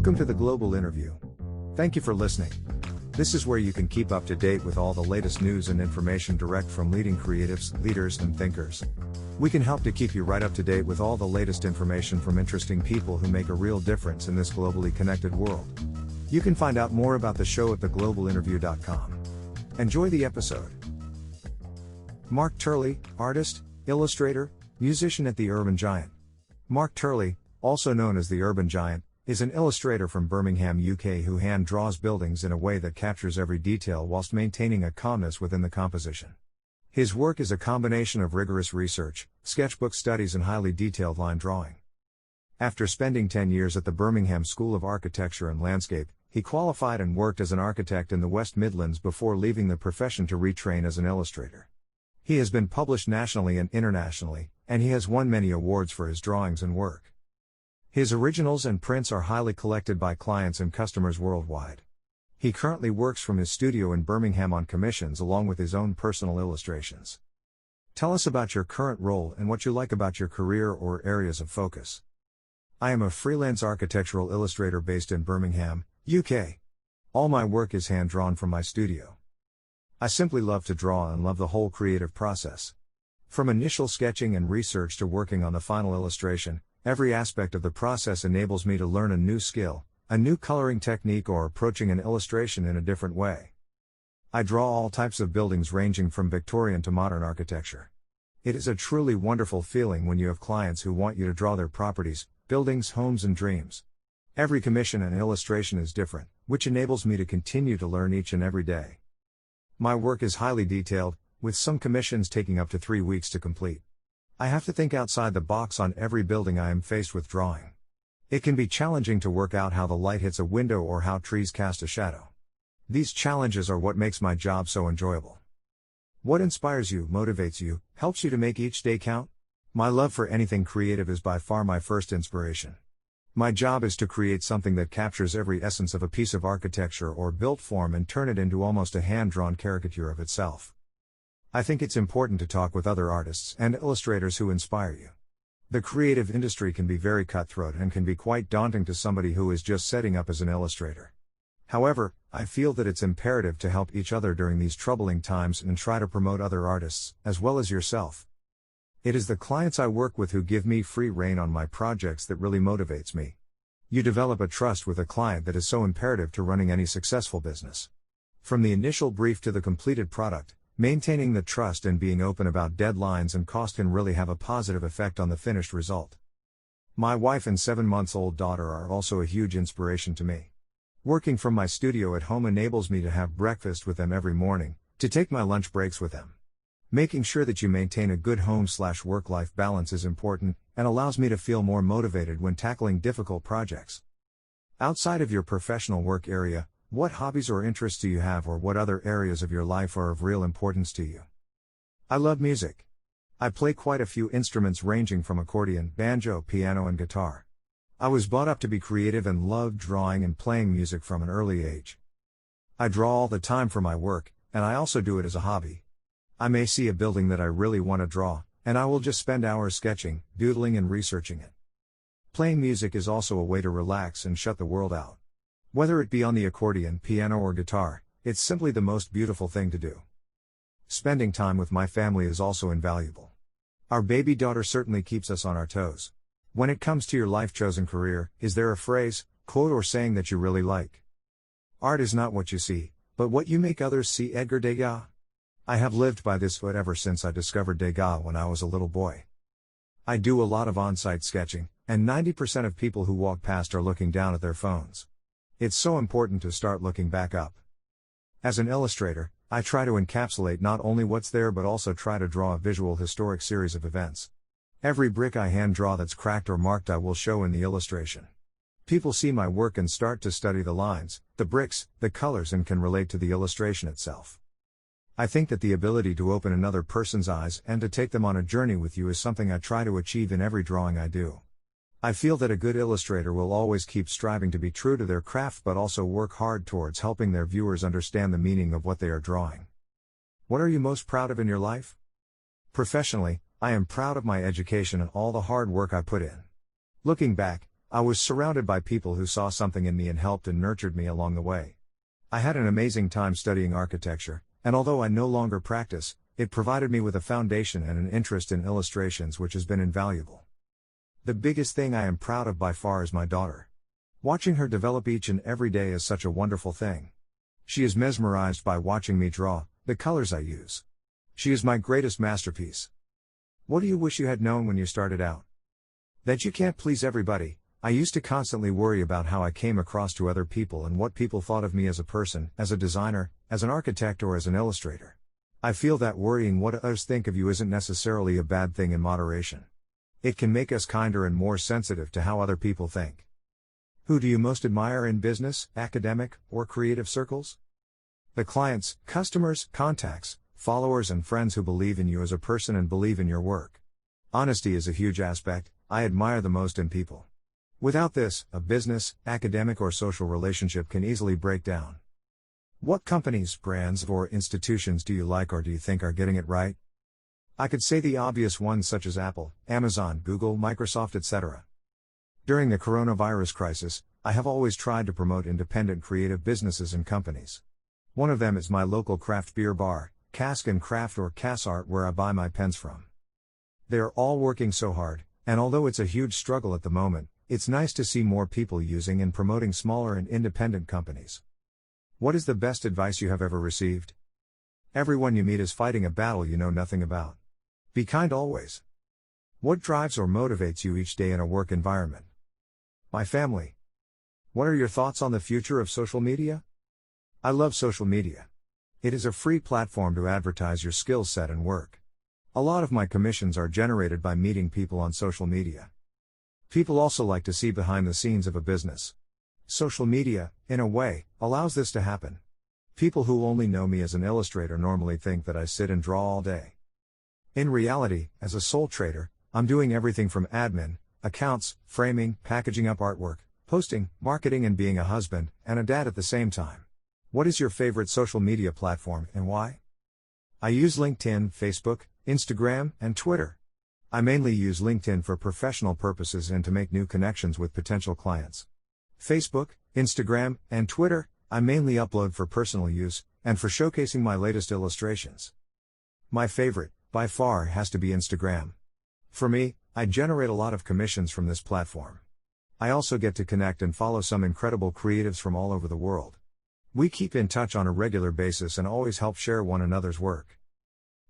Welcome to the Global Interview. Thank you for listening. This is where you can keep up to date with all the latest news and information direct from leading creatives, leaders, and thinkers. We can help to keep you right up to date with all the latest information from interesting people who make a real difference in this globally connected world. You can find out more about the show at theglobalinterview.com. Enjoy the episode. Marc Turley, artist, illustrator, musician at the Urban Giant. Marc Turley, also known as the Urban Giant, is an illustrator from Birmingham, UK who hand draws buildings in a way that captures every detail whilst maintaining a calmness within the composition. His work is a combination of rigorous research, sketchbook studies and highly detailed line drawing. After spending 10 years at the Birmingham School of Architecture and Landscape, he qualified and worked as an architect in the West Midlands before leaving the profession to retrain as an illustrator. He has been published nationally and internationally, and he has won many awards for his drawings and work. His originals and prints are highly collected by clients and customers worldwide. He currently works from his studio in Birmingham on commissions along with his own personal illustrations. Tell us about your current role and what you like about your career or areas of focus. I am a freelance architectural illustrator based in Birmingham, UK. All my work is hand-drawn from my studio. I simply love to draw and love the whole creative process. From initial sketching and research to working on the final illustration, every aspect of the process enables me to learn a new skill, a new coloring technique or approaching an illustration in a different way. I draw all types of buildings ranging from Victorian to modern architecture. It is a truly wonderful feeling when you have clients who want you to draw their properties, buildings, homes and dreams. Every commission and illustration is different, which enables me to continue to learn each and every day. My work is highly detailed, with some commissions taking up to 3 weeks to complete. I have to think outside the box on every building I am faced with drawing. It can be challenging to work out how the light hits a window or how trees cast a shadow. These challenges are what makes my job so enjoyable. What inspires you, motivates you, helps you to make each day count? My love for anything creative is by far my first inspiration. My job is to create something that captures every essence of a piece of architecture or built form and turn it into almost a hand-drawn caricature of itself. I think it's important to talk with other artists and illustrators who inspire you. The creative industry can be very cutthroat and can be quite daunting to somebody who is just setting up as an illustrator. However, I feel that it's imperative to help each other during these troubling times and try to promote other artists, as well as yourself. It is the clients I work with who give me free rein on my projects that really motivates me. You develop a trust with a client that is so imperative to running any successful business. From the initial brief to the completed product, maintaining the trust and being open about deadlines and cost can really have a positive effect on the finished result. My wife and 7-month-old daughter are also a huge inspiration to me. Working from my studio at home enables me to have breakfast with them every morning, to take my lunch breaks with them. Making sure that you maintain a good home/work-life balance is important, and allows me to feel more motivated when tackling difficult projects. Outside of your professional work area, what hobbies or interests do you have, or what other areas of your life are of real importance to you? I love music. I play quite a few instruments ranging from accordion, banjo, piano and guitar. I was brought up to be creative and loved drawing and playing music from an early age. I draw all the time for my work, and I also do it as a hobby. I may see a building that I really want to draw, and I will just spend hours sketching, doodling and researching it. Playing music is also a way to relax and shut the world out. Whether it be on the accordion, piano or guitar, it's simply the most beautiful thing to do. Spending time with my family is also invaluable. Our baby daughter certainly keeps us on our toes. When it comes to your life-chosen career, is there a phrase, quote or saying that you really like? Art is not what you see, but what you make others see. Edgar Degas. I have lived by this quote ever since I discovered Degas when I was a little boy. I do a lot of on-site sketching, and 90% of people who walk past are looking down at their phones. It's so important to start looking back up. As an illustrator, I try to encapsulate not only what's there but also try to draw a visual historic series of events. Every brick I hand draw that's cracked or marked I will show in the illustration. People see my work and start to study the lines, the bricks, the colors and can relate to the illustration itself. I think that the ability to open another person's eyes and to take them on a journey with you is something I try to achieve in every drawing I do. I feel that a good illustrator will always keep striving to be true to their craft but also work hard towards helping their viewers understand the meaning of what they are drawing. What are you most proud of in your life? Professionally, I am proud of my education and all the hard work I put in. Looking back, I was surrounded by people who saw something in me and helped and nurtured me along the way. I had an amazing time studying architecture, and although I no longer practice, it provided me with a foundation and an interest in illustrations which has been invaluable. The biggest thing I am proud of by far is my daughter. Watching her develop each and every day is such a wonderful thing. She is mesmerized by watching me draw, the colors I use. She is my greatest masterpiece. What do you wish you had known when you started out? That you can't please everybody. I used to constantly worry about how I came across to other people and what people thought of me as a person, as a designer, as an architect or as an illustrator. I feel that worrying what others think of you isn't necessarily a bad thing in moderation. It can make us kinder and more sensitive to how other people think. Who do you most admire in business, academic, or creative circles? The clients, customers, contacts, followers and friends who believe in you as a person and believe in your work. Honesty is a huge aspect I admire the most in people. Without this, a business, academic or social relationship can easily break down. What companies, brands, or institutions do you like or do you think are getting it right? I could say the obvious ones such as Apple, Amazon, Google, Microsoft, etc. During the coronavirus crisis, I have always tried to promote independent creative businesses and companies. One of them is my local craft beer bar, Cask and Craft or Cass Art, where I buy my pens from. They are all working so hard, and although it's a huge struggle at the moment, it's nice to see more people using and promoting smaller and independent companies. What is the best advice you have ever received? Everyone you meet is fighting a battle you know nothing about. Be kind always. What drives or motivates you each day in a work environment? My family. What are your thoughts on the future of social media? I love social media. It is a free platform to advertise your skill set and work. A lot of my commissions are generated by meeting people on social media. People also like to see behind the scenes of a business. Social media, in a way, allows this to happen. People who only know me as an illustrator normally think that I sit and draw all day. In reality, as a sole trader, I'm doing everything from admin, accounts, framing, packaging up artwork, posting, marketing and being a husband, and a dad at the same time. What is your favorite social media platform and why? I use LinkedIn, Facebook, Instagram, and Twitter. I mainly use LinkedIn for professional purposes and to make new connections with potential clients. Facebook, Instagram, and Twitter, I mainly upload for personal use, and for showcasing my latest illustrations. My favorite, by far, has to be Instagram. For me, I generate a lot of commissions from this platform. I also get to connect and follow some incredible creatives from all over the world. We keep in touch on a regular basis and always help share one another's work.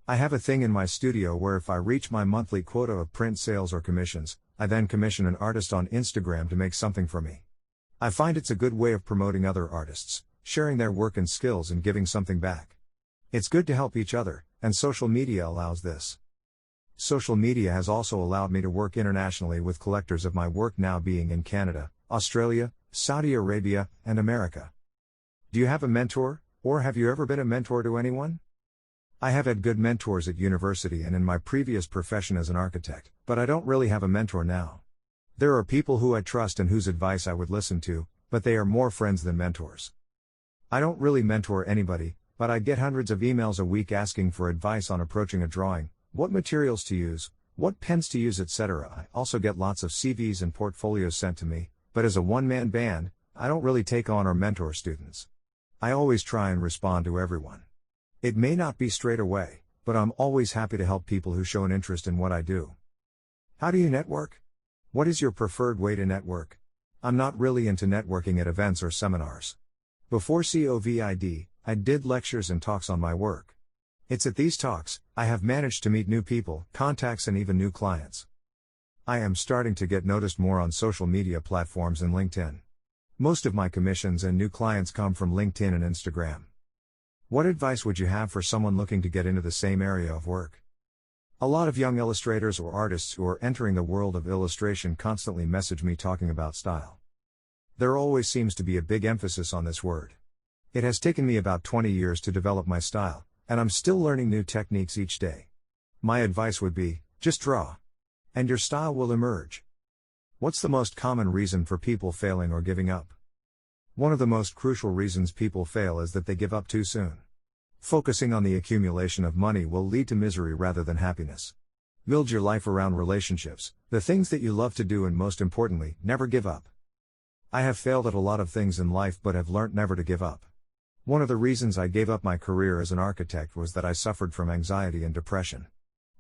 I have a thing in my studio where if I reach my monthly quota of print sales or commissions, I then commission an artist on Instagram to make something for me. I find it's a good way of promoting other artists, sharing their work and skills and giving something back. It's good to help each other, and social media allows this. Social media has also allowed me to work internationally with collectors of my work now being in Canada, Australia, Saudi Arabia, and America. Do you have a mentor, or have you ever been a mentor to anyone? I have had good mentors at university and in my previous profession as an architect, but I don't really have a mentor now. There are people who I trust and whose advice I would listen to, but they are more friends than mentors. I don't really mentor anybody, but I get hundreds of emails a week asking for advice on approaching a drawing, what materials to use, what pens to use, etc. I also get lots of CVs and portfolios sent to me, but as a one-man band, I don't really take on or mentor students. I always try and respond to everyone. It may not be straight away, but I'm always happy to help people who show an interest in what I do. How do you network? What is your preferred way to network? I'm not really into networking at events or seminars. Before COVID, I did lectures and talks on my work. It's at these talks, I have managed to meet new people, contacts and even new clients. I am starting to get noticed more on social media platforms and LinkedIn. Most of my commissions and new clients come from LinkedIn and Instagram. What advice would you have for someone looking to get into the same area of work? A lot of young illustrators or artists who are entering the world of illustration constantly message me talking about style. There always seems to be a big emphasis on this word. It has taken me about 20 years to develop my style, and I'm still learning new techniques each day. My advice would be, just draw. And your style will emerge. What's the most common reason for people failing or giving up? One of the most crucial reasons people fail is that they give up too soon. Focusing on the accumulation of money will lead to misery rather than happiness. Build your life around relationships, the things that you love to do, and most importantly, never give up. I have failed at a lot of things in life but have learnt never to give up. One of the reasons I gave up my career as an architect was that I suffered from anxiety and depression.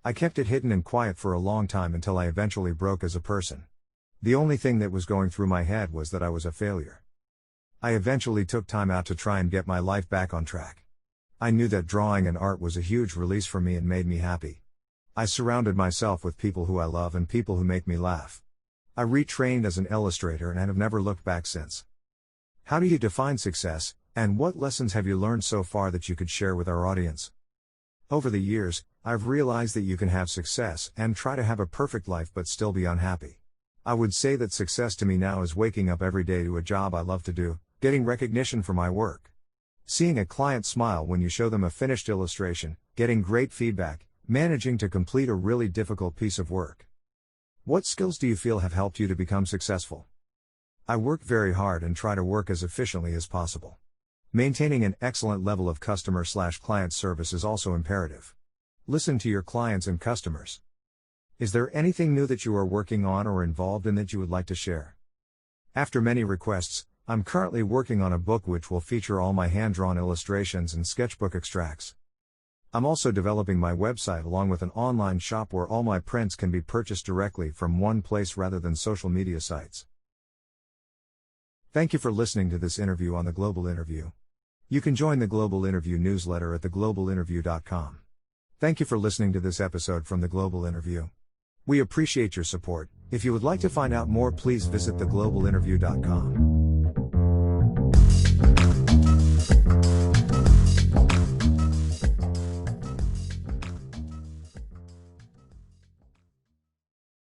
I kept it hidden and quiet for a long time until I eventually broke as a person. The only thing that was going through my head was that I was a failure. I eventually took time out to try and get my life back on track. I knew that drawing and art was a huge release for me and made me happy. I surrounded myself with people who I love and people who make me laugh. I retrained as an illustrator and have never looked back since. How do you define success, and what lessons have you learned so far that you could share with our audience? Over the years, I've realized that you can have success and try to have a perfect life but still be unhappy. I would say that success to me now is waking up every day to a job I love to do, getting recognition for my work. Seeing a client smile when you show them a finished illustration, getting great feedback, managing to complete a really difficult piece of work. What skills do you feel have helped you to become successful? I work very hard and try to work as efficiently as possible. Maintaining an excellent level of customer/client service is also imperative. Listen to your clients and customers. Is there anything new that you are working on or involved in that you would like to share? After many requests, I'm currently working on a book which will feature all my hand-drawn illustrations and sketchbook extracts. I'm also developing my website along with an online shop where all my prints can be purchased directly from one place rather than social media sites. Thank you for listening to this interview on The Global Interview. You can join the Global Interview newsletter at theglobalinterview.com. Thank you for listening to this episode from The Global Interview. We appreciate your support. If you would like to find out more, please visit theglobalinterview.com.